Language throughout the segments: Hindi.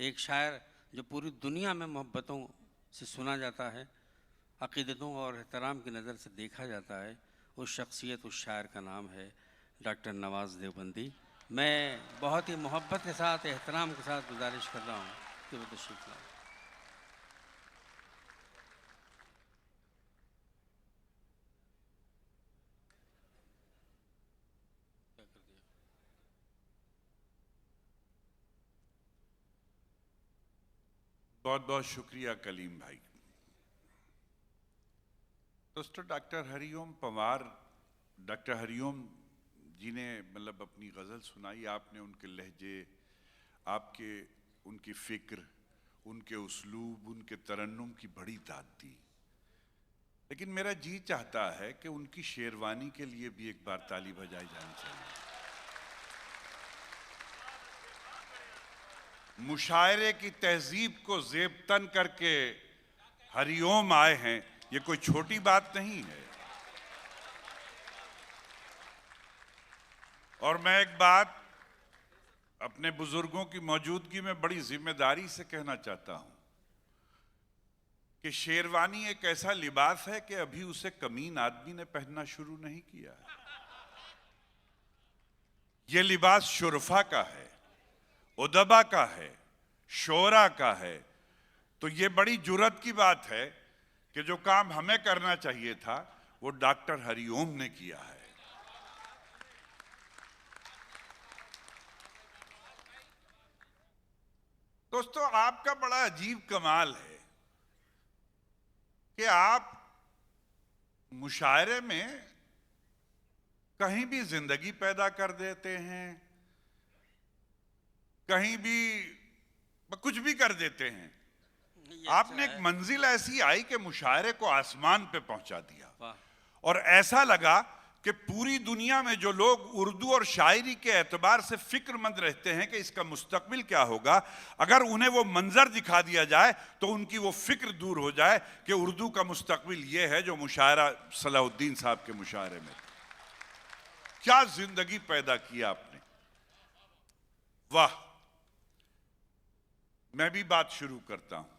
एक शायर जो पूरी दुनिया में मोहब्बतों से सुना जाता है, अक़ीदतों और एहतराम की नज़र से देखा जाता है, उस शख्सियत, उस शायर का नाम है डॉक्टर नवाज़ देवबंदी। मैं बहुत ही मोहब्बत के साथ, एहतराम के साथ गुजारिश कर रहा हूँ कि वो तशरीफ़ लाएं। बहुत बहुत शुक्रिया कलीम भाई। दोस्तों, डॉक्टर हरिओम पंवार, डॉक्टर हरिओम जी ने मतलब अपनी गज़ल सुनाई, आपने उनके लहजे, आपके उनकी फ़िक्र, उनके उसलूब, उनके तरन्नुम की बड़ी दाद दी। लेकिन मेरा जी चाहता है कि उनकी शेरवानी के लिए भी एक बार ताली बजाई जानी चाहिए। मुशायरे की तहजीब को ज़ेब तन करके हरिओम आए हैं, ये कोई छोटी बात नहीं है। और मैं एक बात अपने बुजुर्गों की मौजूदगी में बड़ी जिम्मेदारी से कहना चाहता हूं कि शेरवानी एक ऐसा लिबास है कि अभी उसे कमीन आदमी ने पहनना शुरू नहीं किया है। यह लिबास शुरफा का है, उदबा का है, शोरा का है। तो ये बड़ी जुर्रत की बात है कि जो काम हमें करना चाहिए था वो डॉक्टर हरिओम ने किया है। दोस्तों, आपका बड़ा अजीब कमाल है कि आप मुशायरे में कहीं भी जिंदगी पैदा कर देते हैं, कहीं भी कुछ भी कर देते हैं। आपने एक मंजिल ऐसी आई कि मुशायरे को आसमान पे पहुंचा दिया और ऐसा लगा कि पूरी दुनिया में जो लोग उर्दू और शायरी के एतबार से फिक्रमंद रहते हैं कि इसका मुस्तकबिल क्या होगा, अगर उन्हें वो मंजर दिखा दिया जाए तो उनकी वो फिक्र दूर हो जाए कि उर्दू का मुस्तकबिल ये है जो मुशायरा सलाहुद्दीन साहब के मुशायरे में। क्या जिंदगी पैदा की आपने, वाह। मैं भी बात शुरू करता हूं,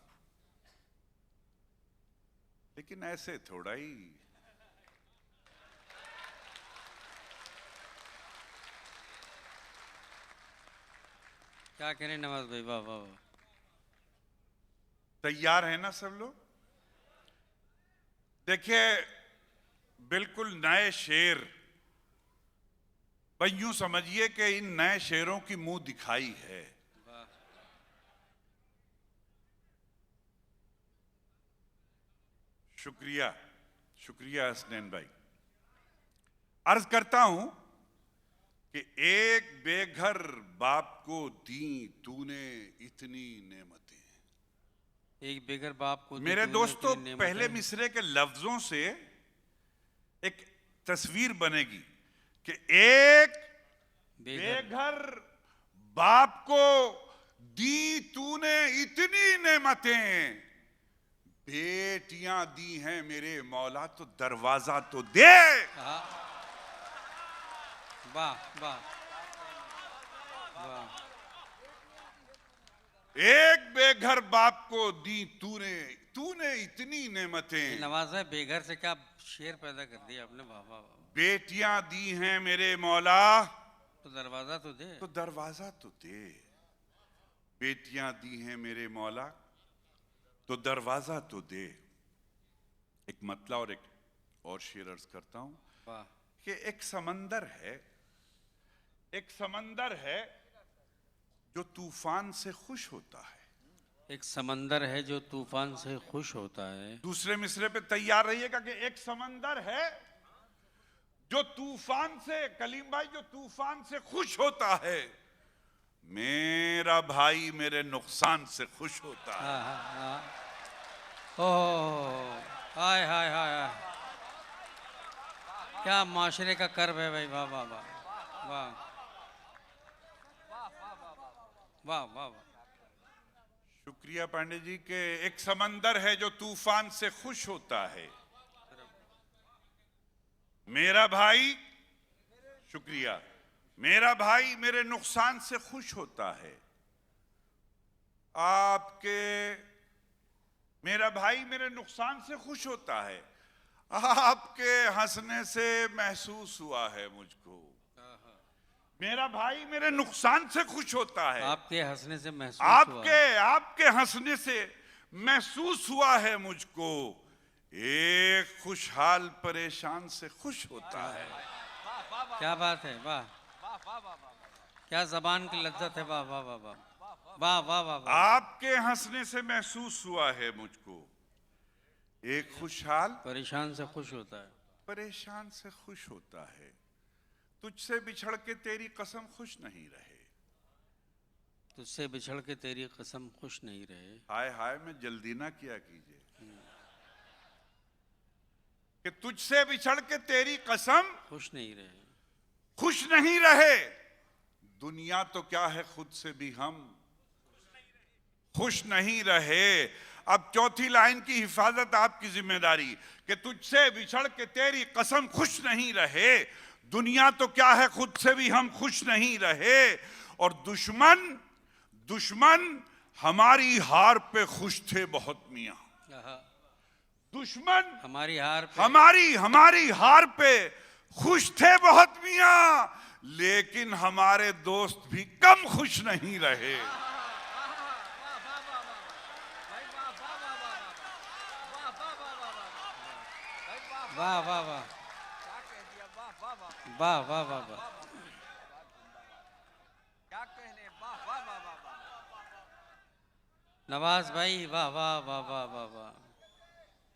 लेकिन ऐसे थोड़ा ही। क्या करें नवाज भाई, वाह वाह वाह। तैयार है ना सब लोग? देखिए, बिल्कुल नए शेर, भाई यूं समझिए कि इन नए शेरों की मुंह दिखाई है। शुक्रिया, शुक्रिया हसनैन भाई। अर्ज करता हूं कि एक बेघर बाप को दी तूने इतनी नेमतें। एक बेघर बाप को मेरे दोस्तों, पहले मिसरे के लफ्जों से एक तस्वीर बनेगी कि एक बेघर बाप को दी तूने इतनी नेमतें, बेटियां दी हैं मेरे मौला तो दरवाजा तो दे। वाह वाह वाह। एक बेघर बाप को दी तूने, तूने इतनी नेमतें। नवाज है, बेघर से क्या शेर पैदा कर दिया आपने, वाह वाह वाह। बेटियां दी हैं मेरे मौला तो दरवाजा तो दे, तो दरवाजा तो दे। बेटियां दी हैं मेरे मौला तो दरवाजा तो दे। एक मतला और एक और शेर अर्ज करता हूं कि एक समंदर है, एक समंदर है जो तूफान से खुश होता है। एक समंदर है जो तूफान से खुश होता है। दूसरे मिसरे पे तैयार रहिएगा कि एक समंदर है जो तूफान से, कलीम भाई, जो तूफान से खुश होता है। मेरा भाई मेरे नुकसान से खुश होता है। ओह, हाय हाय हाय, क्या माशरे का कर्ब है भाई, वाह वाह वाह वाह वाह वाह वाह। शुक्रिया पांडे जी के एक समंदर है जो तूफान से खुश होता है। मेरा भाई, शुक्रिया, मेरा भाई मेरे नुकसान से खुश होता है। आपके मेरा भाई मेरे नुकसान से खुश होता है, आपके हंसने से महसूस हुआ है मुझको। मेरा भाई मेरे नुकसान से खुश होता है, आपके हंसने से महसूस हुआ। आपके हंसने से महसूस हुआ है मुझको। एक खुशहाल परेशान से खुश होता है। क्या बात है, वाह, क्या जबान की लज्जत है, वाह वाह वाह वाह वाह वाह वाह वाह। आपके हंसने से महसूस हुआ है मुझको, एक खुशहाल परेशान से खुश होता है। परेशान से खुश होता है। तुझसे बिछड़ के तेरी कसम खुश नहीं रहे, तुझसे बिछड़ के तेरी कसम खुश नहीं रहे। हाय हाय में जल्दी ना किया कीजिए कि तुझसे बिछड़ के तेरी कसम खुश नहीं रहे, खुश नहीं रहे। दुनिया तो क्या है, खुद से भी हम खुश नहीं रहे। अब चौथी लाइन की हिफाजत आपकी जिम्मेदारी कि तुझसे बिछड़ के तेरी कसम खुश नहीं रहे। दुनिया तो क्या है, खुद से भी हम खुश नहीं रहे। और दुश्मन हमारी हार पे खुश थे बहुत मियां। दुश्मन हमारी हार पे, हमारी हार पे खुश थे बहुत मियां, लेकिन हमारे दोस्त भी कम खुश नहीं रहे। वाह वाह वाह वाह वाह वाह वाह। नवाज भाई वाह वाह वाह वाह वाह वाह।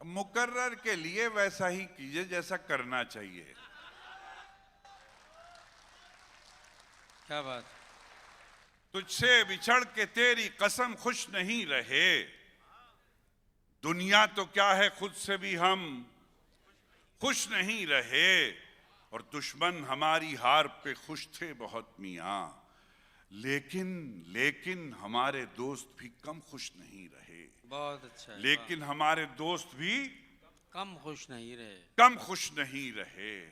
मुकर्रर के लिए वैसा ही कीजिए जैसा करना चाहिए। क्या बात। तुझसे बिछड़ के तेरी कसम खुश नहीं रहे। दुनिया तो क्या है, खुद से भी हम खुश नहीं रहे। और दुश्मन हमारी हार पे खुश थे बहुत मियां, लेकिन हमारे दोस्त भी कम खुश नहीं रहे। बहुत अच्छा है। लेकिन हमारे दोस्त भी कम खुश नहीं रहे, कम खुश नहीं रहे।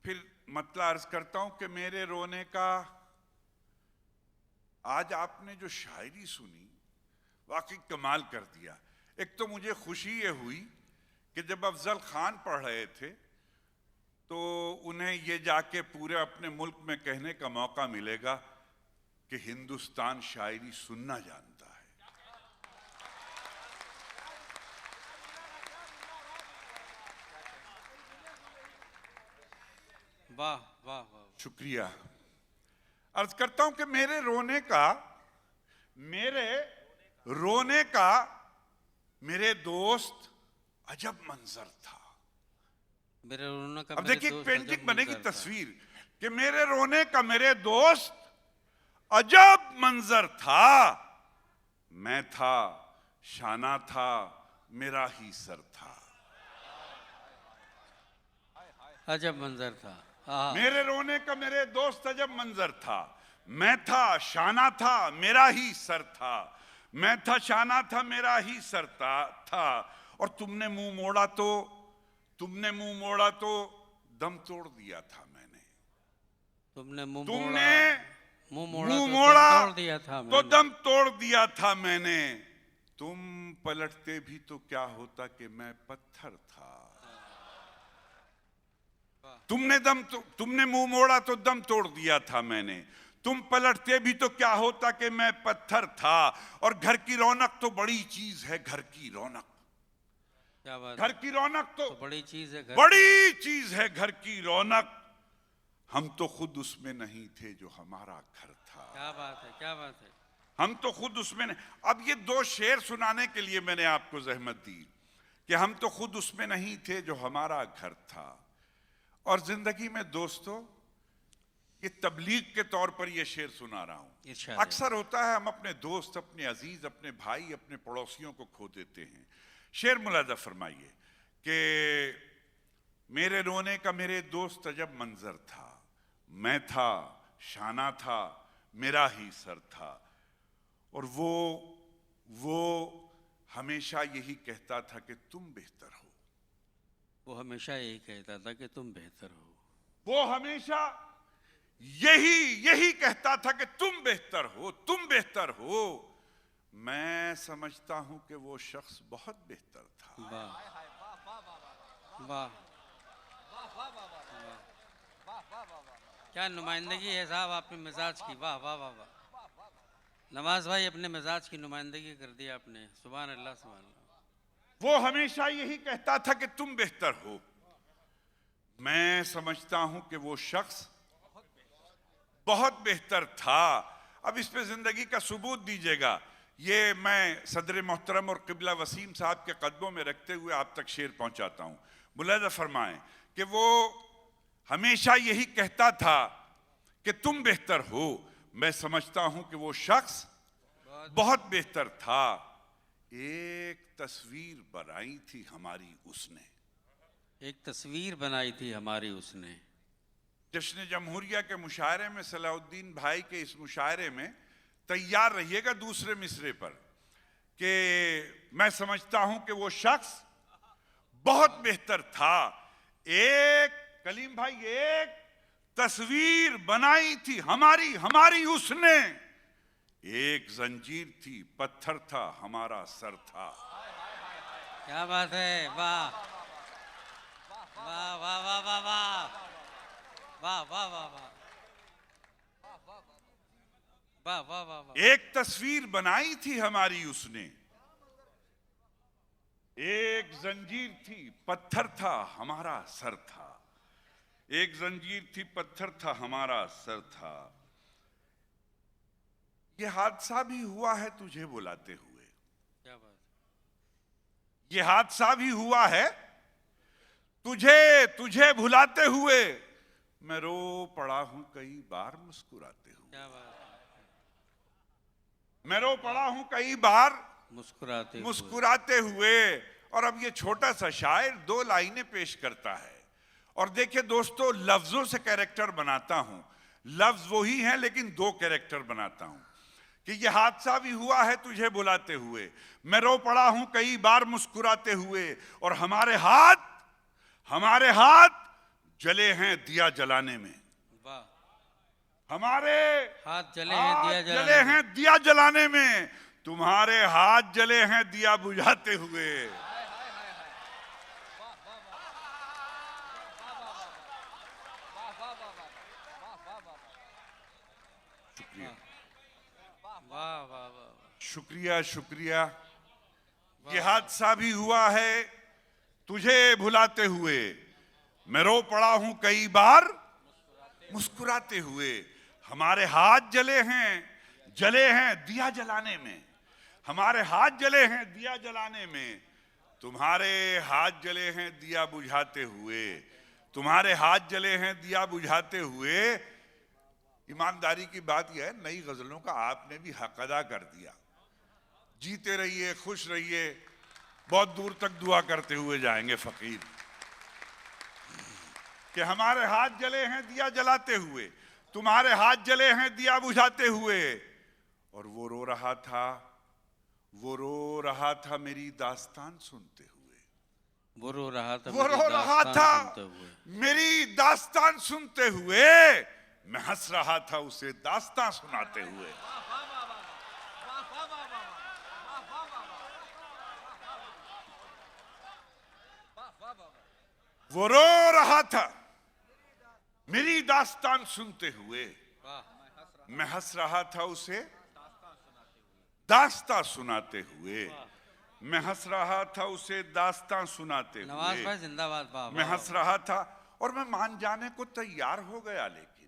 फिर मतलब अर्ज करता हूं कि मेरे रोने का, आज आपने जो शायरी सुनी वाकई कमाल कर दिया। एक तो मुझे खुशी ये हुई कि जब अफजल खान पढ़ रहे थे तो उन्हें ये जाके पूरे अपने मुल्क में कहने का मौका मिलेगा कि हिंदुस्तान शायरी सुनना जानता है। वाह वाह वाह। शुक्रिया। अर्ज करता हूं कि मेरे रोने का मेरे दोस्त अजब मंजर था। मेरे रोने का, अब देखिए पेंटिंग बनेगी तस्वीर कि मेरे रोने का मेरे दोस्त अजब मंजर था। मैं था, शाना था, मेरा ही सर था। अजब मंजर था। मेरे रोने का मेरे दोस्त अजब मंजर था। मैं था, शाना था, मेरा ही सर था। मैं था, शाना था, मेरा ही सर था। और तुमने मुंह मोड़ा तो दम तोड़ दिया था मैंने। तुमने मुंह मोड़ा तो दम तोड़ दिया था मैंने। तुम पलटते भी तो क्या होता कि मैं पत्थर था। तुमने मुंह मोड़ा तो दम तोड़ दिया था मैंने। तुम पलटते भी तो क्या होता कि मैं पत्थर था। और घर की रौनक तो बड़ी चीज है, घर की रौनक। क्या बात। घर की रौनक तो बड़ी चीज है, बड़ी चीज है घर की रौनक। हम तो खुद उसमें नहीं थे जो हमारा घर था। क्या बात है, क्या बात है। हम तो खुद उसमें नहीं। अब ये दो शेर सुनाने के लिए मैंने आपको जहमत दी कि हम तो खुद उसमें नहीं थे जो हमारा घर था। और जिंदगी में दोस्तों, ये तबलीग के तौर पर ये शेर सुना रहा हूं। अक्सर होता है हम अपने दोस्त, अपने अजीज, अपने भाई, अपने पड़ोसियों को खो देते हैं। शेर मुलाजा फरमाइए कि मेरे रोने का मेरे दोस्त अजब मंजर था। मैं था, शाना था, मेरा ही सर था। और वो हमेशा यही कहता था कि तुम बेहतर हो। वो हमेशा यही कहता था कि तुम बेहतर हो। वो हमेशा यही कहता था कि तुम बेहतर हो, तुम बेहतर हो। मैं समझता हूं कि वो शख्स बहुत बेहतर था। वाह वाह, क्या नुमाइंदगी है साहब आपने मिजाज की। वाह वाह वाह वाह, नवाज भाई अपने मिजाज की नुमाइंदगी कर दी आपने। सुभान अल्लाह सुभान अल्लाह। वो हमेशा यही कहता था कि तुम बेहतर हो। मैं समझता हूं कि वो शख्स बहुत बेहतर था। अब इस पे जिंदगी का सबूत दीजिएगा। ये मैं सदर मोहतरम और किबला वसीम साहब के कदमों में रखते हुए आप तक शेर पहुंचाता हूं। मुलाहिजा फरमाएं कि वो हमेशा यही कहता था कि तुम बेहतर हो। मैं समझता हूं कि वो शख्स बहुत बेहतर था। एक तस्वीर बनाई थी हमारी उसने, एक तस्वीर बनाई थी हमारी उसने। जश्न जमहूरिया के मुशायरे में सलाउद्दीन भाई के इस मुशायरे में तैयार रहिएगा दूसरे मिसरे पर कि मैं समझता हूं कि वो शख्स बहुत बेहतर था। एक कलीम भाई, एक तस्वीर बनाई थी हमारी उसने। एक जंजीर थी, पत्थर था, हमारा सर था। क्या बात है, वाह वाह वाह वाह वाह वाह वाह वाह वाह वाह वाह वाह वाह वाह। एक तस्वीर बनाई थी हमारी उसने, एक जंजीर थी, पत्थर था, हमारा सर था। एक जंजीर थी, पत्थर था, हमारा सर था। ये हादसा भी हुआ है तुझे बुलाते हुए। क्या बात, ये हादसा भी हुआ है तुझे भुलाते हुए। मैं रो पड़ा हूं कई बार मुस्कुराते हुए। क्या बात, मैं रो पड़ा हूं कई बार मुस्कुराते हुए। और अब ये छोटा सा शायर दो लाइनें पेश करता है। और देखिए दोस्तों, लफ्जों से कैरेक्टर बनाता हूं। लफ्ज वही हैं लेकिन दो कैरेक्टर बनाता हूं कि ये हादसा भी हुआ है तुझे बुलाते हुए। मैं रो पड़ा हूं कई बार मुस्कुराते हुए। और हमारे हाथ जले हैं दिया जलाने में। वाह, हमारे हाथ जले जले हैं दिया जलाने में। तुम्हारे हाथ जले हैं दिया बुझाते हुए। शुक्रिया वाह वाह वाह, शुक्रिया शुक्रिया। ये हादसा भी हुआ है तुझे भुलाते हुए। मैं रो पड़ा हूं कई बार मुस्कुराते हुए। हमारे हाथ जले हैं दिया जलाने में। हमारे हाथ जले हैं दिया जलाने में। तुम्हारे हाथ जले हैं दिया बुझाते हुए। तुम्हारे हाथ जले हैं दिया बुझाते हुए। ईमानदारी की बात यह है, नई गजलों का आपने भी हक अदा कर दिया। जीते रहिए, खुश रहिए, बहुत दूर तक दुआ करते हुए जाएंगे फकीर कि हमारे हाथ जले हैं दिया जलाते हुए, तुम्हारे हाथ जले हैं दिया बुझाते हुए। और वो रो रहा था मेरी दास्तान सुनते हुए। वो रो रहा था मेरी दास्तान सुनते हुए। मैं हंस रहा था उसे दास्तान सुनाते हुए। वो रो रहा था मेरी दास्तान सुनते हुए। मैं हंस रहा था उसे दास्तां सुनाते हुए। मैं हंस रहा था उसे दास्तां सुनाते हुए। नवाज भाई जिंदाबाद। मैं हंस रहा था और मैं मान जाने को तैयार हो गया। लेकिन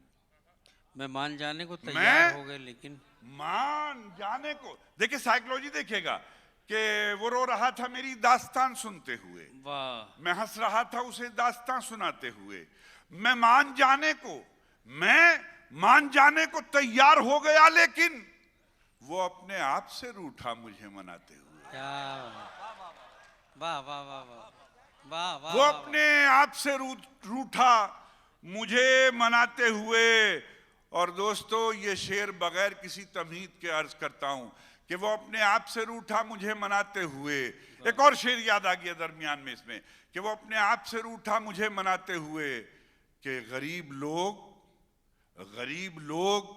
मैं मान जाने को तैयार हो गए, लेकिन मान जाने को, देखिए साइकोलॉजी देखिएगा कि वो रो रहा था मेरी दास्तान सुनते हुए। वाह, मैं हंस रहा था उसे दास्तां सुनाते हुए। मैं मान जाने को तैयार हो गया, लेकिन वो अपने आप से रूठा मुझे मनाते हुए। क्या वाह वाह वाह वाह वाह। वो अपने आप से रूठा मुझे मनाते हुए। और दोस्तों, ये शेर बगैर किसी तमहीद के अर्ज करता हूं कि वो अपने आप से रूठा मुझे मनाते हुए। एक और शेर याद आ गया दरमियान में इसमें कि वो अपने आप से रूठा मुझे मनाते हुए कि गरीब लोग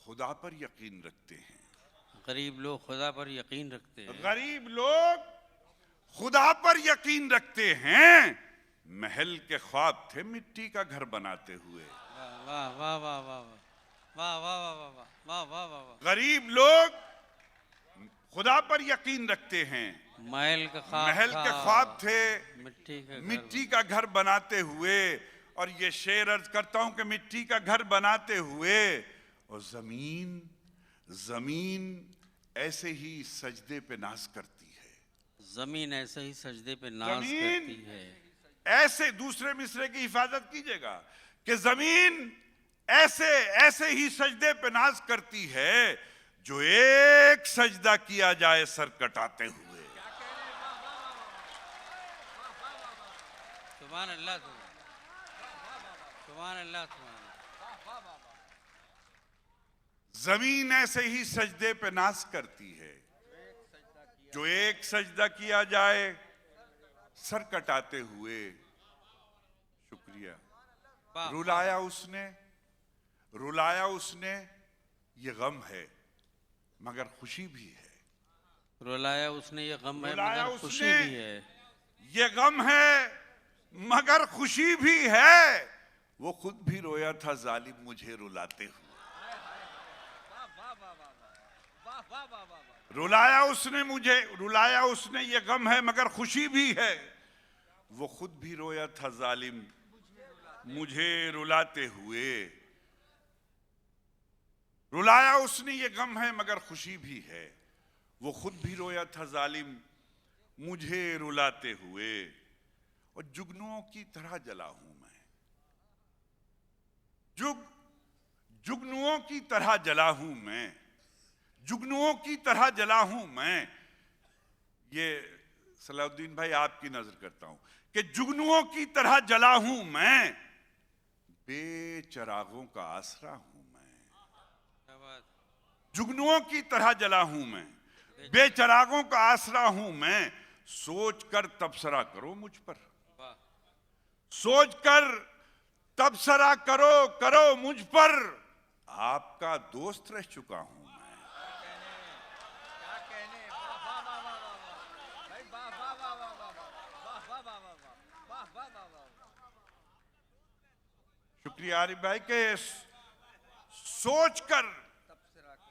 खुदा पर यकीन रखते हैं। गरीब लोग खुदा पर यकीन रखते हैं। गरीब लोग खुदा पर यकीन रखते हैं। महल के ख्वाब थे मिट्टी का घर बनाते हुए। वाह वाह वाह वाह वाह वाह वाह वाह वाह वाह वाह वाह। गरीब लोग खुदा पर यकीन रखते हैं। महल के ख्वाब थे मिट्टी का घर बनाते हुए। और ये शेर अर्ज करता हूं कि मिट्टी का घर बनाते हुए और जमीन ऐसे ही सजदे पे नाज करती है। जमीन ऐसे ही सजदे पे नाज करती है। ऐसे दूसरे मिसरे की हिफाजत कीजिएगा कि जमीन ऐसे ही सजदे पे नाज करती है जो एक सजदा किया जाए सर कटाते हुए। सुभान अल्लाह, सुभान अल्लाह। जमीन ऐसे ही सजदे पे नाज करती है जो एक सजदा किया जाए सर कटाते हुए। शुक्रिया। रुलाया उसने ये गम है मगर खुशी भी है। रुलाया उसने ये गम है मगर खुशी भी है। ये गम है मगर खुशी भी है। वो खुद भी रोया था जालिम मुझे रुलाते हुए। रुलाया उसने ये गम है मगर खुशी भी है। वो खुद भी रोया था जालिम मुझे रुलाते हुए। रुलाया उसने ये गम है मगर खुशी भी है। वो खुद भी रोया था जालिम मुझे रुलाते हुए। और जुगनुओं की तरह जला हूं मैं। जुगनुओं की तरह जला हूं मैं। जुगनुओं की तरह जला हूं मैं। ये सलाउद्दीन भाई आपकी नजर करता हूं कि जुगनुओं की तरह जला हूं मैं। बेचरागों का आसरा हूं मैं। जुगनुओं की तरह जला हूं मैं। बेचरागों का आसरा हूं मैं। सोचकर तबसरा करो मुझ पर। सोचकर तबसरा करो मुझ पर। आपका दोस्त रह चुका हूं मैं। शुक्रिया आरिफ भाई के सोचकर,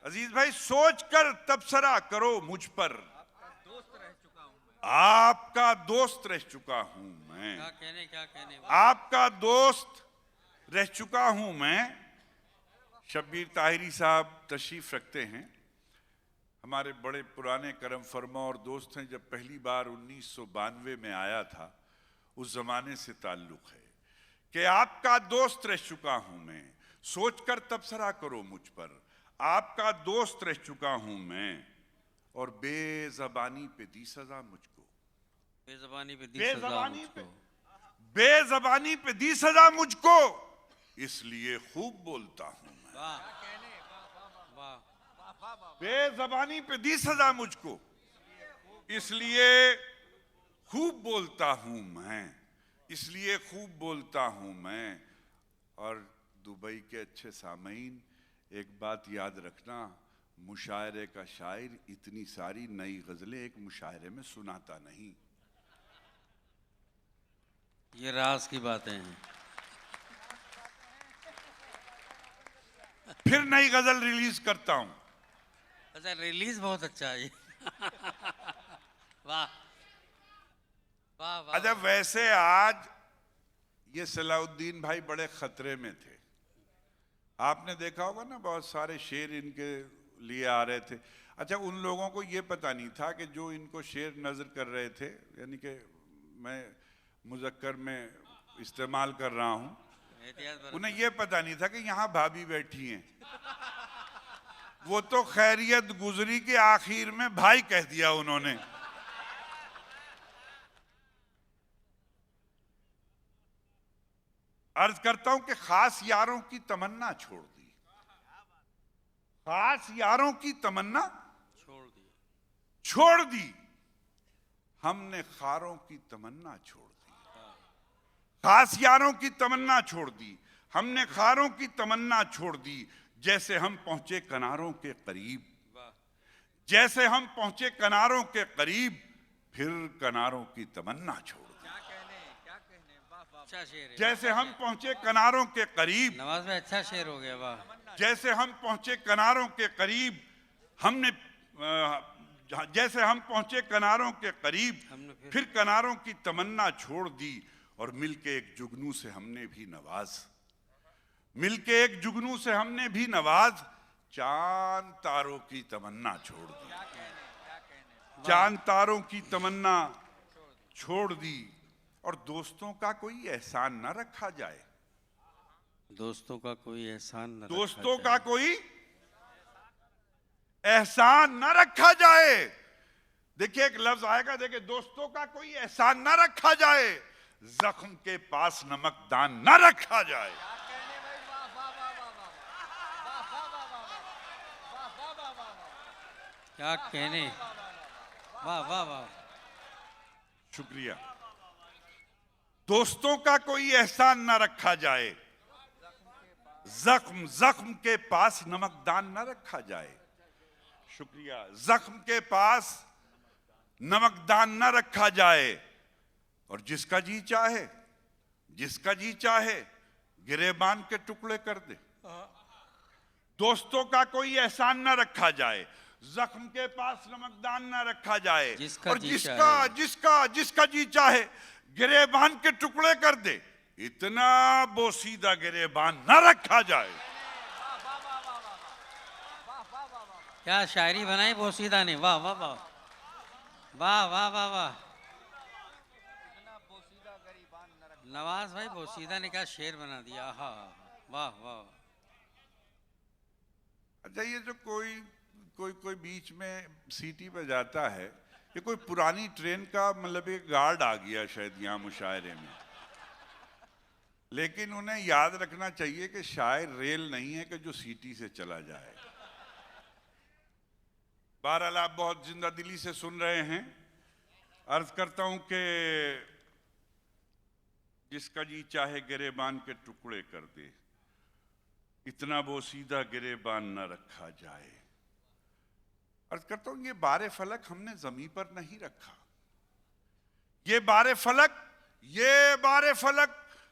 अजीज भाई सोचकर तबसरा करो मुझ पर। आपका दोस्त रह चुका हूं मैं। क्या कहने आपका दोस्त रह चुका हूं मैं। शब्बीर ताहिरी साहब तशरीफ रखते हैं। हमारे बड़े पुराने करम फरमा और दोस्त हैं। जब पहली बार 1992 में आया था उस जमाने से ताल्लुक है कि आपका दोस्त रह चुका हूं मैं। सोचकर तबसरा करो मुझ पर। आपका दोस्त रह चुका हूं मैं। और बेज़बानी पे दी सजा मुझको। बेज़बानी पे दी सजा मुझको। इसलिए खूब बोलता हूं मैं। बेज़बानी पे दी सजा मुझको। इसलिए खूब बोलता हूं मैं। इसलिए खूब बोलता हूं मैं। और दुबई के अच्छे सामीन एक बात याद रखना, मुशायरे का शायर इतनी सारी नई गजलें एक मुशायरे में सुनाता नहीं। ये राज की बातें हैं। फिर नई गजल रिलीज करता हूं। अच्छा, रिलीज बहुत अच्छा है। वाह वाह वाह। अच्छा, वैसे आज ये सलाउद्दीन भाई बड़े खतरे में थे। आपने देखा होगा ना, बहुत सारे शेर इनके लिए आ रहे थे। अच्छा, उन लोगों को ये पता नहीं था कि जो इनको शेर नजर कर रहे थे, यानी कि मैं मुज़क्कर में इस्तेमाल कर रहा हूं, उन्हें ये पता नहीं था कि यहाँ भाभी बैठी हैं। वो तो खैरियत गुजरी के आखिर में भाई कह दिया उन्होंने। अर्ज करता हूं कि खास यारों की तमन्ना छोड़ दी। खास यारों की तमन्ना छोड़ दी। हमने खारों की तमन्ना छोड़ दी। खास यारों की तमन्ना छोड़ दी। हमने खारों की तमन्ना छोड़ दी। जैसे हम पहुंचे किनारों के करीब। जैसे हम पहुंचे किनारों के करीब, फिर किनारों की तमन्ना छोड़ दी। अच्छा शेर है। जैसे हम पहुंचे किनारों के करीब, नवाज भाई अच्छा शेर हो गया, वाह। जैसे हम पहुंचे किनारों के करीब, हमने जैसे हम पहुंचे किनारों के करीब, फिर किनारों की तमन्ना छोड़ दी, और मिलके एक जुगनू से हमने भी नवाज, मिलके एक जुगनू से हमने भी नवाज, चांद तारों की तमन्ना छोड़ दी, चांद तारों की तमन्ना छोड़ दी। और दोस्तों का कोई एहसान न रखा जाए, दोस्तों का कोई एहसान न दोस्तों का कोई एहसान न रखा जाए। देखिए एक लफ्ज आएगा, देखिए, दोस्तों का कोई एहसान न रखा जाए, जख्म के पास नमक दान न रखा जाए। क्या कहने, वाह वाह वाह। शुक्रिया। दोस्तों का कोई एहसान न रखा जाए, जख्म जख्म के पास नमक दान न रखा जाए। शुक्रिया। जख्म के पास नमक दान न रखा जाए, और जिसका जी चाहे, जिसका जी चाहे गिरेबान के टुकड़े कर दे। दोस्तों का कोई एहसान न रखा जाए, जख्म के पास नमक दान न रखा जाए, और जिसका जी चाहे गिरेबान के टुकड़े कर दे। इतना बोसीदा गिरेबान न रखा जाए। क्या शायरी बनाई बोसीदा ने, वाह वाह वाह वाह वाह वाह वाह। नवाज भाई बोसीदा ने क्या शेर बना दिया, हा वाह वाह। अच्छा, ये जो कोई बीच में सीटी पे जाता है, ये कोई पुरानी ट्रेन का मतलब एक गार्ड आ गया शायद यहाँ मुशायरे में। लेकिन उन्हें याद रखना चाहिए कि शायर रेल नहीं है कि जो सीटी से चला जाए। बहरहाल आप बहुत जिंदा दिली से सुन रहे हैं। अर्ज करता हूं कि जिसका जी चाहे गिरेबान के टुकड़े कर दे, इतना बोसीदा गिरेबान न रखा जाए। अर्ज करता हूं, ये बारे फलक हमने जमीन पर नहीं रखा, ये बारे फलक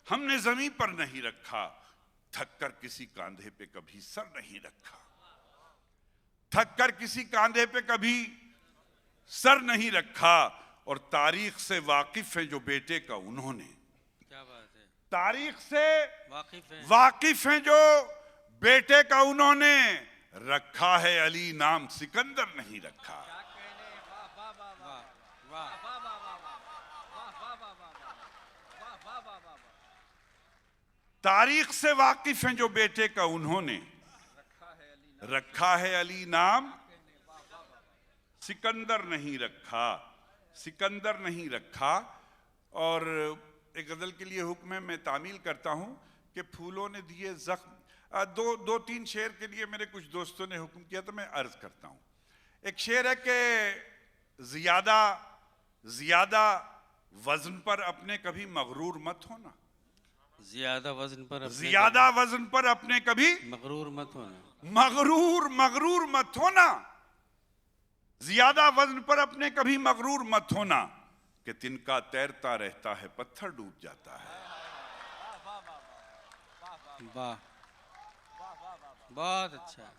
हमने जमीन पर नहीं रखा। थक कर किसी कांधे पे कभी सर नहीं रखा, थक कर किसी कांधे पे कभी सर नहीं रखा। और तारीख से वाकिफ है जो बेटे का उन्होंने, क्या बात है, तारीख से वाकिफ हैं जो बेटे का उन्होंने, रखा है अली नाम सिकंदर नहीं रखा। तारीख से वाकिफ हैं जो बेटे का उन्होंने, रखा है अली नाम सिकंदर नहीं रखा, सिकंदर नहीं रखा। और एक गजल के लिए हुक्म है, मैं तामील करता हूं कि फूलों ने दिए जख्म। दो तीन शेर के लिए मेरे कुछ दोस्तों ने हुक्म किया तो मैं अर्ज करता हूं। एक शेर है कि ज्यादा वजन पर अपने कभी मगरूर मत होना, ज्यादा वजन पर अपने कभी मगरूर मत होना, मगरूर मत होना। ज्यादा वजन पर अपने कभी मगरूर मत होना, कि तिनका तैरता रहता है पत्थर डूब जाता है। वाह, बहुत अच्छा।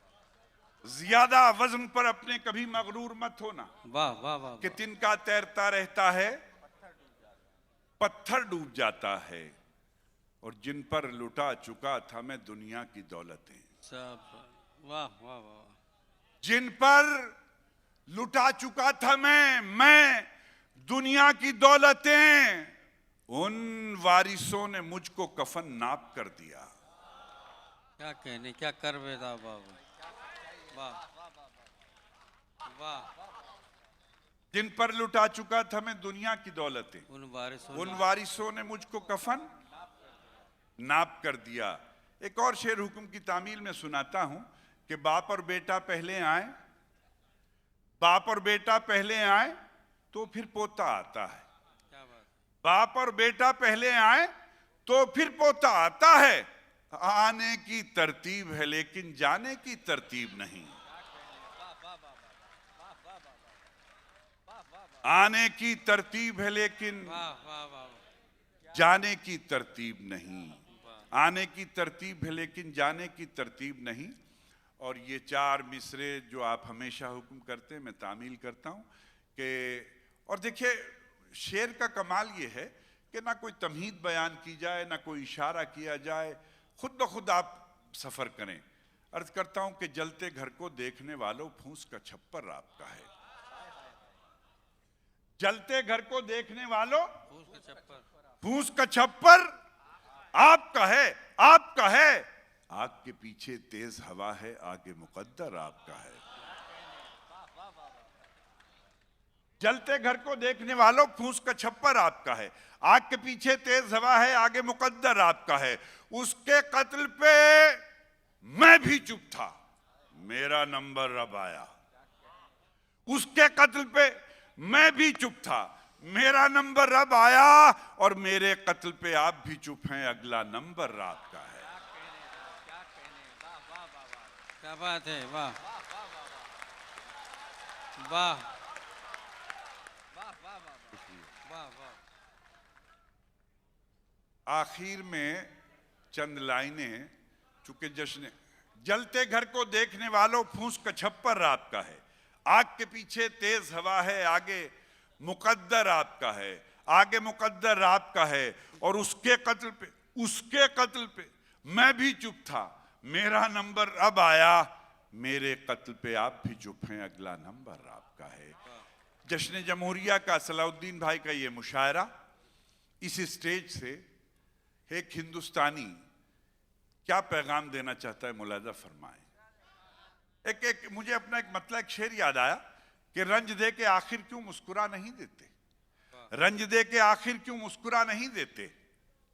ज्यादा वजन पर अपने कभी मगरूर मत होना, वाह वाह वाह, कि तिनका तैरता रहता है पत्थर डूब जाता है। और जिन पर लुटा चुका था मैं दुनिया की दौलतें, सब वाह वाह वाह, जिन पर लुटा चुका था मैं दुनिया की दौलतें, उन वारिसों ने मुझको कफन नाप कर दिया। क्या कहने, क्या कर बेदा बाबा, वाह वाह। जिन पर लुटा चुका था मैं दुनिया की दौलतें, उन वारिसों ने मुझको कफन नाप कर दिया। एक और शेर हुक्म की तामील में सुनाता हूं कि बाप और बेटा पहले आए, बाप और बेटा पहले आए तो फिर पोता आता है। क्या बात, बाप और बेटा पहले आए तो फिर पोता आता है। आने की तरतीब है लेकिन जाने की तरतीब नहीं। आने की तरतीब है लेकिन वाह वाह वाह, जाने की तरतीब नहीं। आने की तरतीब है लेकिन जाने की तरतीब नहीं। और ये चार मिसरे जो आप हमेशा हुक्म करते हैं, मैं तामील करता हूँ कि, और देखिए शेर का कमाल ये है कि ना कोई तमहीद बयान की जाए, ना कोई इशारा किया जाए, खुद ब खुद आप सफ़र करें। अर्ज करता हूँ कि जलते घर को देखने वालों फूंस का छप्पर आपका है। जलते घर को देखने वालों फूंस का छप्पर आपका है, आपका है। आग के पीछे तेज हवा है, आगे मुकद्दर आपका है। जलते घर को देखने वालों फूंस का छप्पर आपका है, आग के पीछे तेज हवा है, आगे मुकद्दर आपका है। उसके कत्ल पे मैं भी चुप था, मेरा नंबर अब आया। उसके कत्ल पे मैं भी चुप था, मेरा नंबर अब आया। और मेरे कत्ल पे आप भी चुप हैं, अगला नंबर आपका है। क्या बात है, वाह वाह वाह वाह। आखिर में चंद लाइनें, चूंकि जश्न जलते घर को देखने वालों फूंस का छप्पर आपका है, आग के पीछे तेज हवा है, आगे मुकद्दर आपका है, आगे मुकद्दर आपका है। और उसके कत्ल पे मैं भी चुप था, मेरा नंबर अब आया। मेरे कत्ल पे आप भी चुप हैं, अगला नंबर आपका है। जश्न जमहूरिया का सलाउद्दीन भाई का ये मुशायरा, इस स्टेज से एक हिंदुस्तानी क्या पैगाम देना चाहता है, मुलाजा फरमाएं। एक मुझे अपना एक मतलब एक शेर याद आया कि रंज दे के आखिर क्यों मुस्कुरा नहीं देते, रंज दे के आखिर क्यों मुस्कुरा नहीं देते,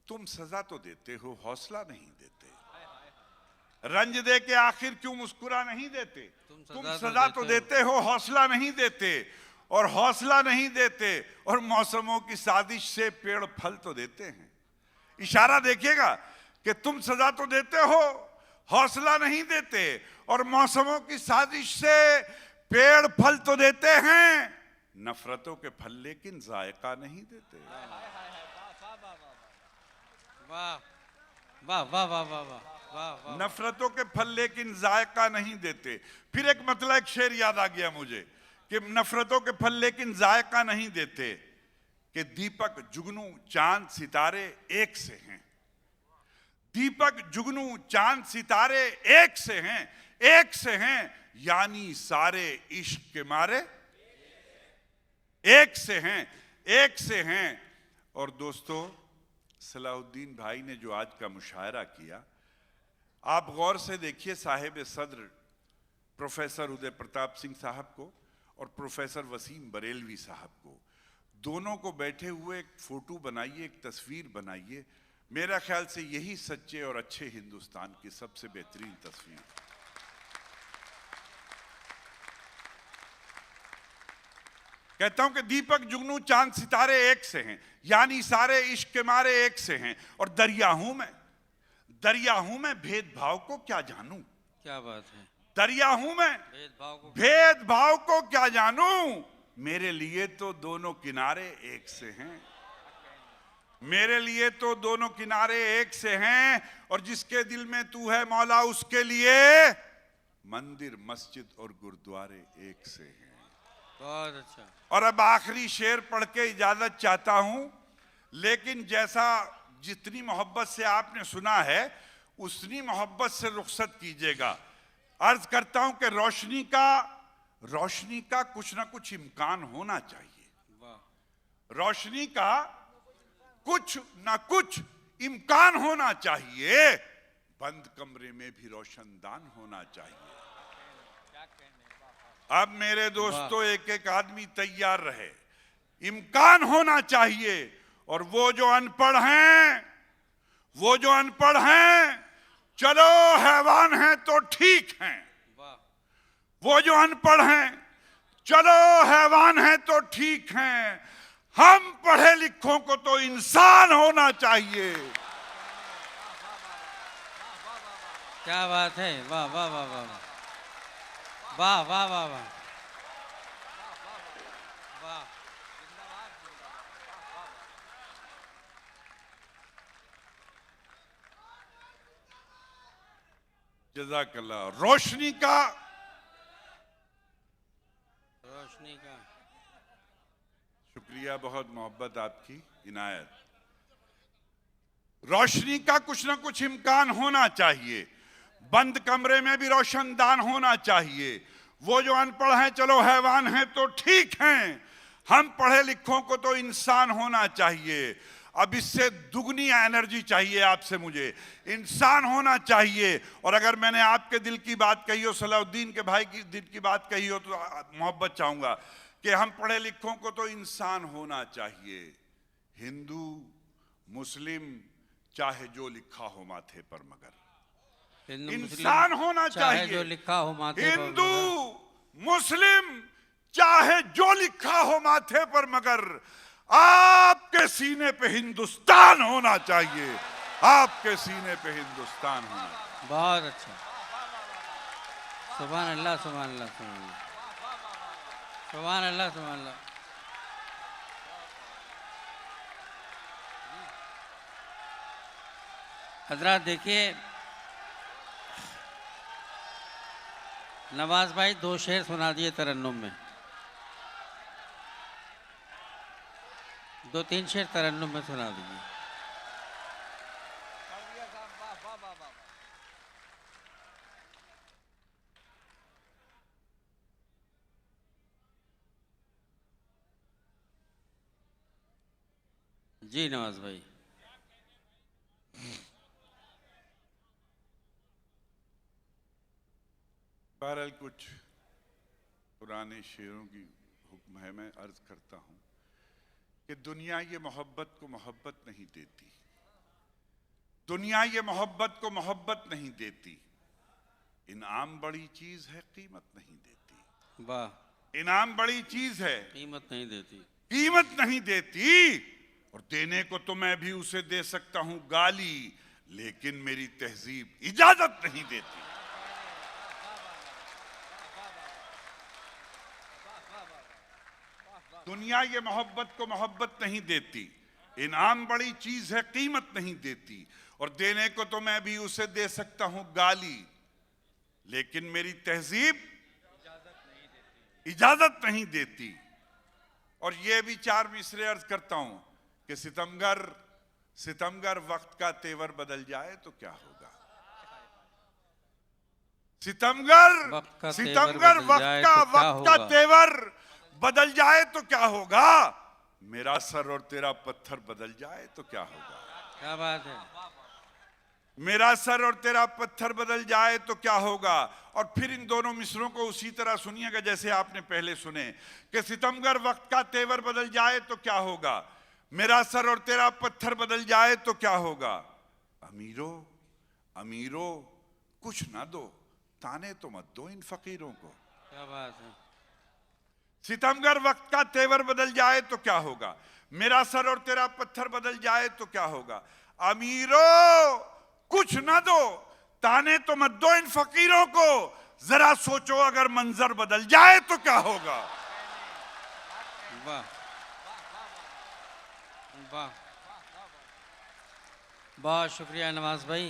तुम सजा तो देते हो हौसला नहीं देते। रंज दे के आखिर क्यों मुस्कुरा नहीं देते, तुम सजा तो देते हो हौसला नहीं देते। और हौसला नहीं देते, और मौसमों की साजिश से पेड़ फल तो देते हैं। इशारा देखिएगा कि तुम सजा तो देते हो हौसला नहीं देते, और मौसमों की साजिश से पेड़ फल तो देते हैं। नफरतों के फल लेकिन जायका नहीं देते। वाह वाह वाह वाह वाह वाह। नफरतों के फल लेकिन जायका नहीं देते। फिर एक मतलब एक शेर याद आ गया मुझे कि नफरतों के फल लेकिन जायका नहीं देते, कि दीपक जुगनू चांद सितारे एक से हैं। दीपक जुगनू चांद सितारे एक से हैं, एक से हैं, यानी सारे इश्क के मारे एक से हैं, एक से हैं। और दोस्तों, सलाहुद्दीन भाई ने जो आज का मुशायरा किया, आप गौर से देखिए साहिब सदर प्रोफेसर उदय प्रताप सिंह साहब को और प्रोफेसर वसीम बरेलवी साहब को, दोनों को बैठे हुए एक फोटो बनाइए, एक तस्वीर बनाइए। मेरा ख्याल से यही सच्चे और अच्छे हिंदुस्तान की सबसे बेहतरीन तस्वीर। कहता हूं कि दीपक जुगनू चांद सितारे एक से हैं, यानी सारे इश्क के मारे एक से हैं। और दरिया हूं मैं भेदभाव को क्या जानूं। क्या बात है, दरिया हूं मैं भेदभाव को क्या जानूं। मेरे लिए तो दोनों किनारे एक से हैं, मेरे लिए तो दोनों किनारे एक से हैं। और जिसके दिल में तू है मौला, उसके लिए मंदिर मस्जिद और गुरुद्वारे एक से हैं। बहुत अच्छा। और अब आखिरी शेर पढ़ के इजाजत चाहता हूं, लेकिन जैसा जितनी मोहब्बत से आपने सुना है उतनी मोहब्बत से रुखसत कीजिएगा। अर्ज करता हूं कि रोशनी का कुछ ना कुछ इम्कान होना चाहिए। रोशनी का कुछ ना कुछ इम्कान होना चाहिए। बंद कमरे में भी रोशनदान होना चाहिए। अब मेरे दोस्तों, एक एक आदमी तैयार रहे, इम्कान होना चाहिए। और वो जो अनपढ़ हैं, चलो हैवान हैं तो ठीक हैं। वो जो अनपढ़ हैं, चलो हैवान हैं तो ठीक हैं। हम पढ़े लिखों को तो इंसान होना चाहिए। क्या बात है, वाह वाह वाह वाह वाह वाह वाह वाह वाह। जज़ाकल्लाह। रोशनी का शुक्रिया, बहुत मोहब्बत आपकी, इनायत। रोशनी का कुछ ना कुछ इम्कान होना चाहिए, बंद कमरे में भी रोशनदान होना चाहिए। वो जो अनपढ़ हैं चलो हैवान हैं तो ठीक हैं, हम पढ़े लिखों को तो इंसान होना चाहिए। अब इससे दुगनी एनर्जी चाहिए आपसे मुझे, इंसान होना चाहिए। और अगर मैंने आपके दिल की बात कही हो, सलाउद्दीन के भाई की दिल की बात कही हो, तो मोहब्बत चाहूंगा कि हम पढ़े लिखों को तो इंसान होना चाहिए। हिंदू मुस्लिम चाहे जो लिखा हो माथे पर, मगर इंसान होना चाहिए। जो लिखा हो माथे पर, हिंदू मुस्लिम चाहे जो लिखा हो माथे पर, मगर आपके सीने पे हिंदुस्तान होना चाहिए। आपके सीने पे हिंदुस्तान होना चाहिए। बहुत अच्छा, सुभान अल्लाह, सुभान अल्लाह, सुभान अल्लाह, सुभान अल्लाह, सुभान अल्लाह। हजरात देखिए, नवाज भाई 2 शेर सुना दिए तरन्नुम में, 2-3 शेर तरन्नुम में सुना दीजिए। जी नवाज भाई। बहरहाल कुछ पुराने शेरों की हुक्म है, मैं अर्ज करता हूं कि दुनिया ये मोहब्बत को मोहब्बत नहीं देती, दुनिया ये मोहब्बत को मोहब्बत नहीं देती। इनाम बड़ी चीज है, कीमत नहीं देती। वाह, इनाम बड़ी चीज है, कीमत नहीं देती, कीमत नहीं देती। और देने को तो मैं भी उसे दे सकता हूं गाली, लेकिन मेरी तहजीब इजाजत नहीं देती। दुनिया ये मोहब्बत को मोहब्बत नहीं देती, इनाम बड़ी चीज है, कीमत नहीं देती। और देने को तो मैं भी उसे दे सकता हूं गाली, लेकिन मेरी तहजीब इजाजत नहीं देती। और ये भी 4 मिसरे अर्ज करता हूं कि सितमगर वक्त का तेवर बदल जाए तो क्या होगा। सितमगर वक्त का तेवर बदल जाए तो क्या होगा। मेरा सर और तेरा पत्थर बदल जाए तो क्या होगा। क्या बात है। मेरा सर और तेरा पत्थर बदल जाए तो क्या होगा। और फिर इन दोनों मिसरों को उसी तरह सुनिएगा जैसे आपने पहले सुने कि सितमगर वक्त का तेवर बदल जाए तो क्या होगा, मेरा सर और तेरा पत्थर बदल जाए तो क्या होगा। अमीरों अमीरों कुछ ना दो, ताने तो मत दो इन फकीरों को। क्या बात है। सितमगर वक्त का तेवर बदल जाए तो क्या होगा, मेरा सर और तेरा पत्थर बदल जाए तो क्या होगा। अमीरों कुछ ना दो, ताने तो मत दो इन फकीरों को, जरा सोचो अगर मंजर बदल जाए तो क्या होगा। वाह वाह, बहुत शुक्रिया नवाज भाई।